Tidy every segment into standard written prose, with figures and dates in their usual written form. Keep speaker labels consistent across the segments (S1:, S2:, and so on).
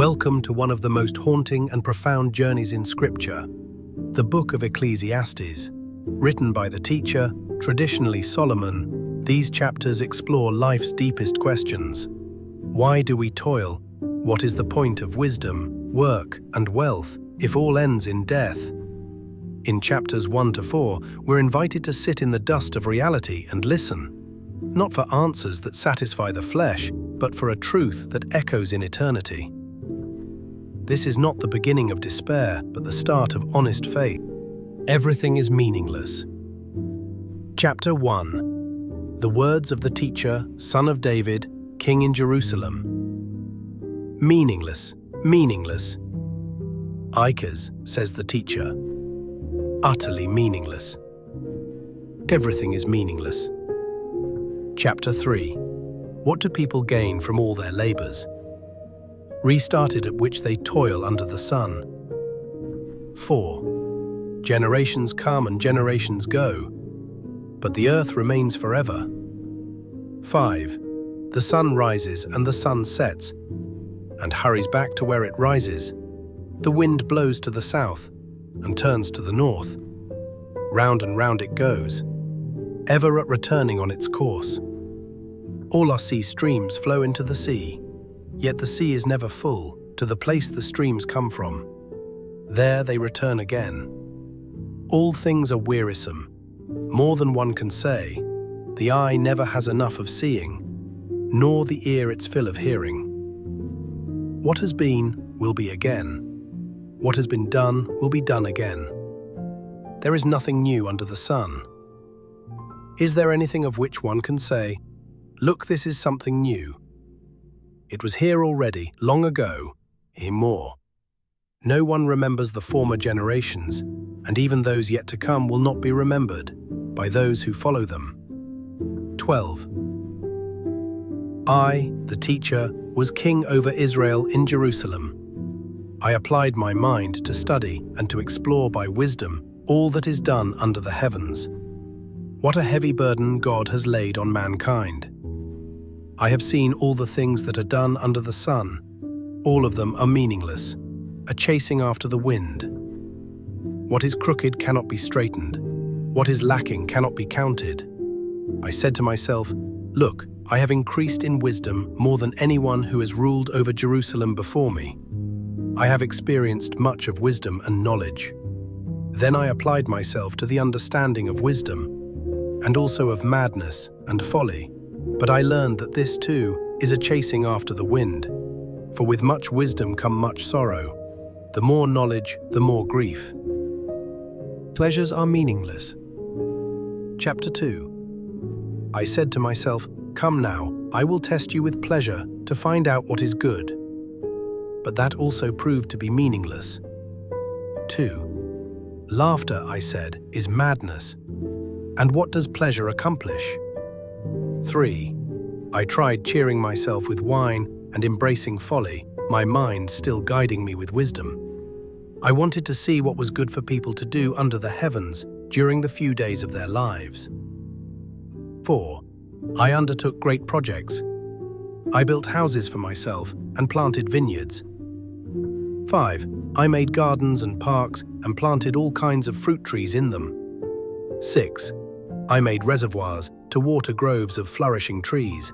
S1: Welcome to one of the most haunting and profound journeys in Scripture, the book of Ecclesiastes. Written by the teacher, traditionally Solomon, these chapters explore life's deepest questions. Why do we toil? What is the point of wisdom, work, and wealth if all ends in death? In chapters 1 to 4, we're invited to sit in the dust of reality and listen, not for answers that satisfy the flesh, but for a truth that echoes in eternity. This is not the beginning of despair, but the start of honest faith. Everything is meaningless. Chapter 1. The words of the teacher, son of David, king in Jerusalem. Meaningless, meaningless. Ikers, says the teacher. Utterly meaningless. Everything is meaningless. Chapter 3. What do people gain from all their labors? Restarted at which they toil under the sun. 4. Generations come and generations go, but the earth remains forever. 5. The sun rises and the sun sets, and hurries back to where it rises. The wind blows to the south and turns to the north. Round and round it goes, ever at returning on its course. All our sea streams flow into the sea, yet the sea is never full to the place the streams come from. There they return again. All things are wearisome, more than one can say. The eye never has enough of seeing, nor the ear its fill of hearing. What has been will be again. What has been done will be done again. There is nothing new under the sun. Is there anything of which one can say, "Look, this is something new"? It was here already, long ago, more. No one remembers the former generations, and even those yet to come will not be remembered by those who follow them. 12. I, the teacher, was king over Israel in Jerusalem. I applied my mind to study and to explore by wisdom all that is done under the heavens. What a heavy burden God has laid on mankind. I have seen all the things that are done under the sun. All of them are meaningless, a chasing after the wind. What is crooked cannot be straightened. What is lacking cannot be counted. I said to myself, "Look, I have increased in wisdom more than anyone who has ruled over Jerusalem before me. I have experienced much of wisdom and knowledge." Then I applied myself to the understanding of wisdom, and also of madness and folly. But I learned that this too is a chasing after the wind. For with much wisdom come much sorrow. The more knowledge, the more grief. Pleasures are meaningless. Chapter 2. I said to myself, "Come now, I will test you with pleasure to find out what is good." But that also proved to be meaningless. 2. Laughter, I said, is madness. And what does pleasure accomplish? 3. I tried cheering myself with wine and embracing folly, my mind still guiding me with wisdom. I wanted to see what was good for people to do under the heavens during the few days of their lives. 4. I undertook great projects. I built houses for myself and planted vineyards. 5. I made gardens and parks and planted all kinds of fruit trees in them. 6. I made reservoirs to water groves of flourishing trees.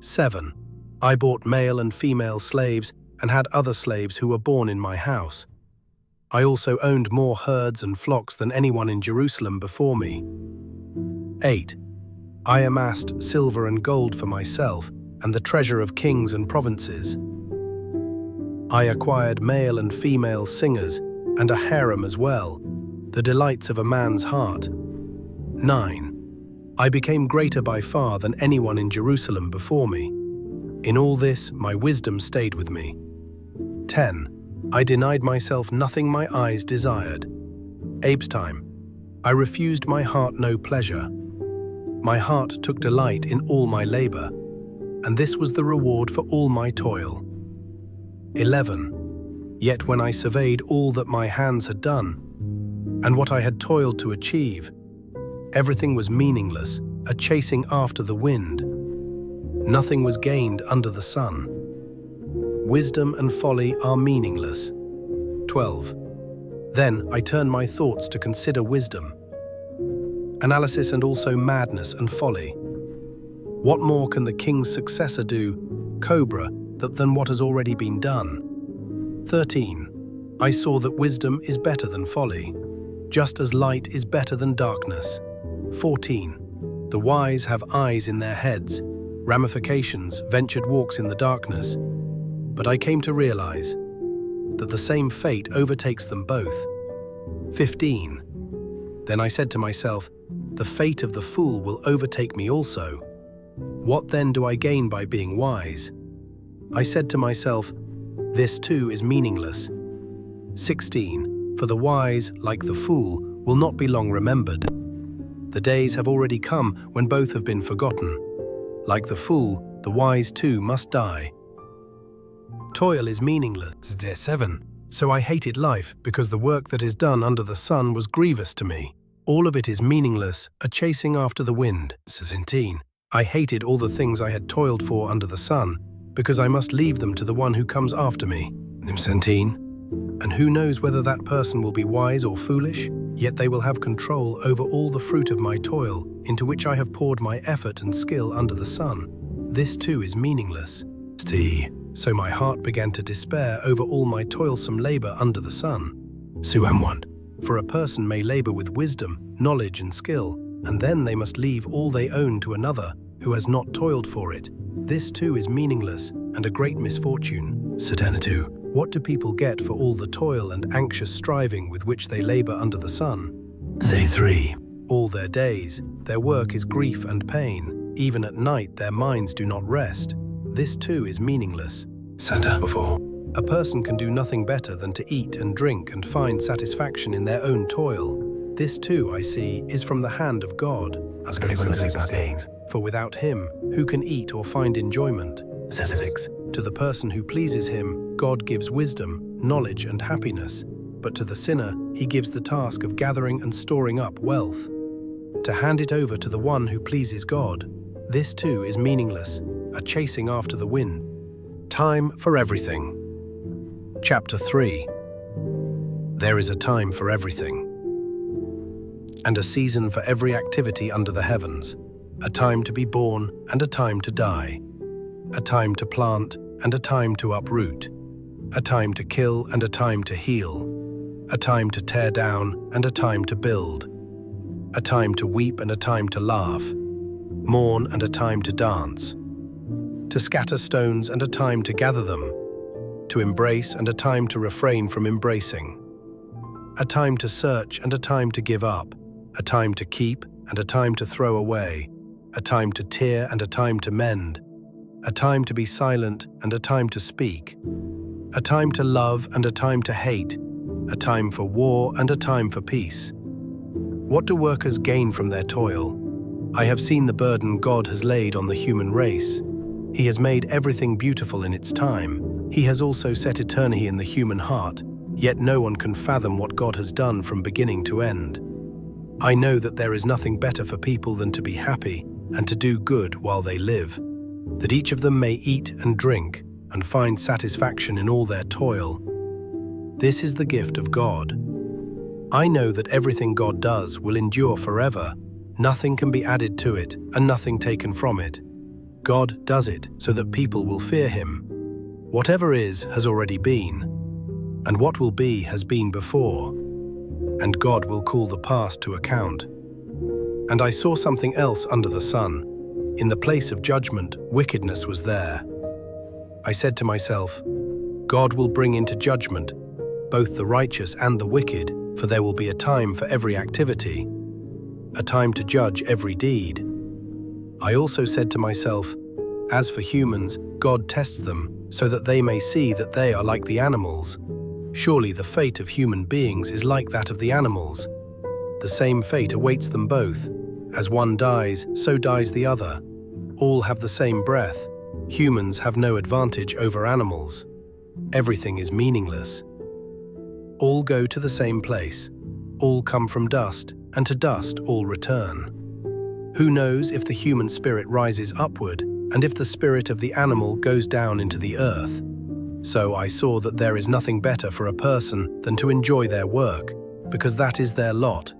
S1: 7. I bought male and female slaves and had other slaves who were born in my house. I also owned more herds and flocks than anyone in Jerusalem before me. 8. I amassed silver and gold for myself and the treasure of kings and provinces. I acquired male and female singers and a harem as well, the delights of a man's heart. 9. I became greater by far than anyone in Jerusalem before me. In all this, my wisdom stayed with me. 10. I denied myself nothing my eyes desired. Abe's time. I refused my heart no pleasure. My heart took delight in all my labor, and this was the reward for all my toil. 11. Yet when I surveyed all that my hands had done, and what I had toiled to achieve, everything was meaningless, a chasing after the wind. Nothing was gained under the sun. Wisdom and folly are meaningless. 12. Then I turn my thoughts to consider wisdom, analysis, and also madness and folly. What more can the king's successor do, Cobra, than what has already been done? 13. I saw that wisdom is better than folly, just as light is better than darkness. 14. The wise have eyes in their heads, ramifications, ventured walks in the darkness. But I came to realize that the same fate overtakes them both. 15. Then I said to myself, the fate of the fool will overtake me also. What then do I gain by being wise? I said to myself, this too is meaningless. 16. For the wise, like the fool, will not be long remembered. The days have already come when both have been forgotten. Like the fool, the wise too must die. Toil is meaningless. Day 7. So I hated life because the work that is done under the sun was grievous to me. All of it is meaningless, a chasing after the wind. 17. I hated all the things I had toiled for under the sun, because I must leave them to the one who comes after me. 17. And who knows whether that person will be wise or foolish, yet they will have control over all the fruit of my toil, into which I have poured my effort and skill under the sun. This too is meaningless. So my heart began to despair over all my toilsome labor under the sun. 1. For a person may labor with wisdom, knowledge, and skill, and then they must leave all they own to another who has not toiled for it. This too is meaningless and a great misfortune. 2. What do people get for all the toil and anxious striving with which they labor under the sun? 3. All their days, their work is grief and pain. Even at night their minds do not rest. This too is meaningless. 4. A person can do nothing better than to eat and drink and find satisfaction in their own toil. This too, I see, is from the hand of God. For without him, who can eat or find enjoyment? 6. To the person who pleases him, God gives wisdom, knowledge, and happiness. But to the sinner, he gives the task of gathering and storing up wealth. To hand it over to the one who pleases God, this too is meaningless, a chasing after the wind. Time for everything. Chapter 3. There is a time for everything, and a season for every activity under the heavens, a time to be born and a time to die, a time to plant and a time to uproot, a time to kill and a time to heal, a time to tear down and a time to build, a time to weep and a time to laugh, mourn and a time to dance, to scatter stones and a time to gather them, to embrace and a time to refrain from embracing, a time to search and a time to give up, a time to keep and a time to throw away, a time to tear and a time to mend, a time to be silent and a time to speak, a time to love and a time to hate, a time for war and a time for peace. What do workers gain from their toil? I have seen the burden God has laid on the human race. He has made everything beautiful in its time. He has also set eternity in the human heart, yet no one can fathom what God has done from beginning to end. I know that there is nothing better for people than to be happy and to do good while they live, that each of them may eat and drink and find satisfaction in all their toil. This is the gift of God. I know that everything God does will endure forever. Nothing can be added to it and nothing taken from it. God does it so that people will fear him. Whatever is has already been, and what will be has been before, and God will call the past to account. And I saw something else under the sun. In the place of judgment, wickedness was there. I said to myself, God will bring into judgment both the righteous and the wicked, for there will be a time for every activity, a time to judge every deed. I also said to myself, as for humans, God tests them so that they may see that they are like the animals. Surely the fate of human beings is like that of the animals. The same fate awaits them both. As one dies, so dies the other. All have the same breath. Humans have no advantage over animals. Everything is meaningless. All go to the same place. All come from dust, and to dust all return. Who knows if the human spirit rises upward, and if the spirit of the animal goes down into the earth? So I saw that there is nothing better for a person than to enjoy their work, because that is their lot.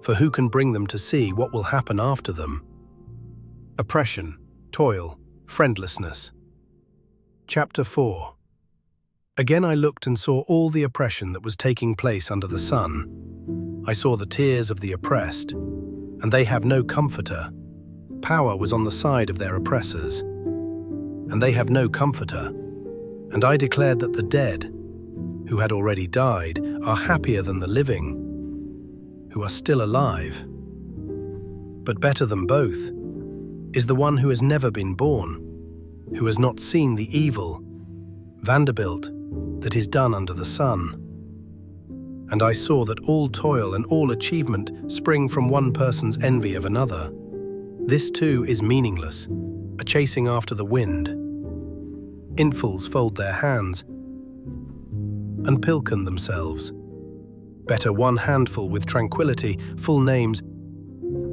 S1: For who can bring them to see what will happen after them? Oppression, toil, friendlessness. Chapter 4. Again I looked and saw all the oppression that was taking place under the sun. I saw the tears of the oppressed, and they have no comforter. Power was on the side of their oppressors, and they have no comforter. And I declared that the dead, who had already died, are happier than the living, who are still alive. But better than both is the one who has never been born, who has not seen the evil, Vanderbilt, that is done under the sun. And I saw that all toil and all achievement spring from one person's envy of another. This too is meaningless, a chasing after the wind. Infants fold their hands and pilken themselves. Better one handful with tranquility, full names,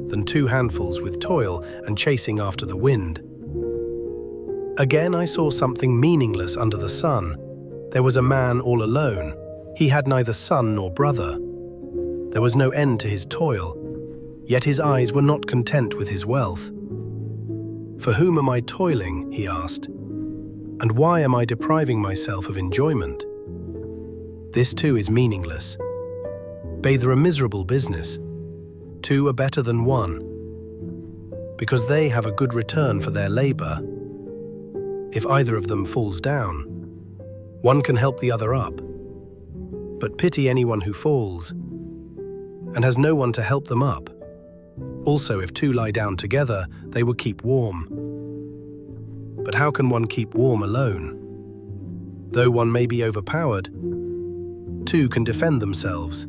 S1: than two handfuls with toil and chasing after the wind. Again I saw something meaningless under the sun. There was a man all alone. He had neither son nor brother. There was no end to his toil, yet his eyes were not content with his wealth. For whom am I toiling, he asked, and why am I depriving myself of enjoyment? This too is meaningless. They are a miserable business. Two are better than one, because they have a good return for their labor. If either of them falls down, one can help the other up. But pity anyone who falls and has no one to help them up. Also, if two lie down together, they will keep warm. But how can one keep warm alone? Though one may be overpowered, two can defend themselves.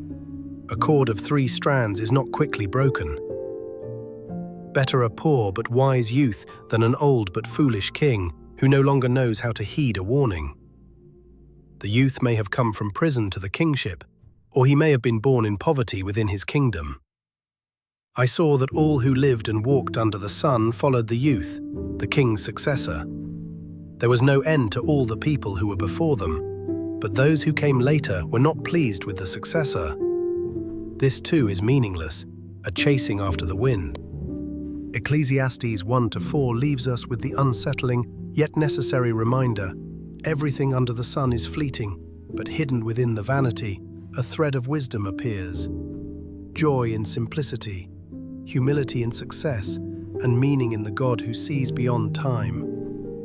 S1: A cord of 3 strands is not quickly broken. Better a poor but wise youth than an old but foolish king who no longer knows how to heed a warning. The youth may have come from prison to the kingship, or he may have been born in poverty within his kingdom. I saw that all who lived and walked under the sun followed the youth, the king's successor. There was no end to all the people who were before them, but those who came later were not pleased with the successor. This too is meaningless, a chasing after the wind. Ecclesiastes 1-4 leaves us with the unsettling yet necessary reminder: everything under the sun is fleeting, but hidden within the vanity, a thread of wisdom appears. Joy in simplicity, humility in success, and meaning in the God who sees beyond time.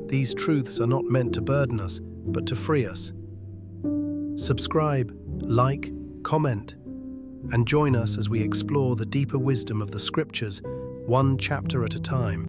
S1: These truths are not meant to burden us, but to free us. Subscribe, like, comment, and join us as we explore the deeper wisdom of the Scriptures, one chapter at a time.